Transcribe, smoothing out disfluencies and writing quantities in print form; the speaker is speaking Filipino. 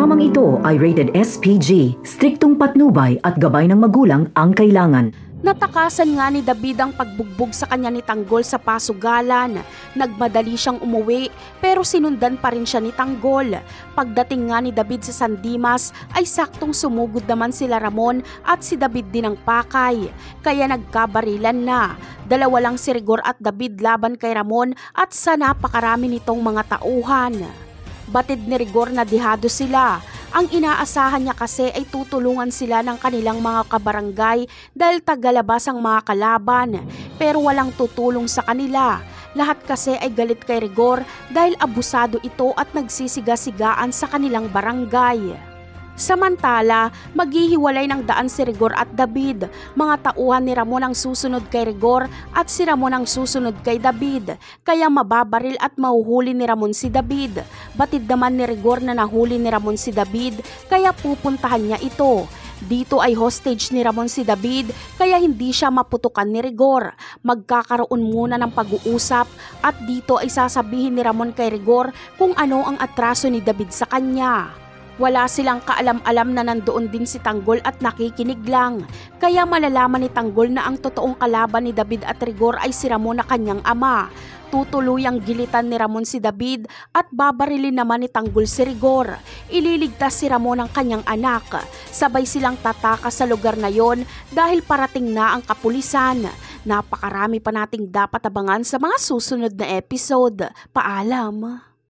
Programang ito ay rated SPG, striktong patnubay at gabay ng magulang ang kailangan. Natakasan nga ni David ang pagbugbog sa kanya ni Tanggol sa pasugalan. Nagmadali siyang umuwi pero sinundan pa rin siya ni Tanggol. Pagdating nga ni David sa San Dimas ay saktong sumugod naman sila Ramon at si David din ang pakay. Kaya nagkabarilan na. Dalawa lang si Rigor at David laban kay Ramon at sa napakarami nitong mga tauhan. Batid ni Rigor na dihado sila. Ang inaasahan niya kasi ay tutulungan sila ng kanilang mga kabarangay dahil tagalabas ang mga kalaban, pero walang tutulong sa kanila. Lahat kasi ay galit kay Rigor dahil abusado ito at nagsisiga-sigaan sa kanilang barangay. Samantala, maghihiwalay ng daan si Rigor at David. Mga tauhan ni Ramon ang susunod kay Rigor at si Ramon ang susunod kay David. Kaya mababaril at mahuhuli ni Ramon si David. Batid naman ni Rigor na nahuli ni Ramon si David kaya pupuntahan niya ito. Dito ay hostage ni Ramon si David kaya hindi siya maputukan ni Rigor. Magkakaroon muna ng pag-uusap at dito ay sasabihin ni Ramon kay Rigor kung ano ang atraso ni David sa kanya. Wala silang kaalam-alam na nandoon din si Tanggol at nakikinig lang. Kaya malalaman ni Tanggol na ang totoong kalaban ni David at Rigor ay si Ramon na kanyang ama. Tutuluyang gilitan ni Ramon si David at babarilin naman ni Tanggol si Rigor. Ililigtas si Ramon ang kanyang anak. Sabay silang tatakas sa lugar na yon dahil parating na ang kapulisan. Napakarami pa nating dapat abangan sa mga susunod na episode. Paalam!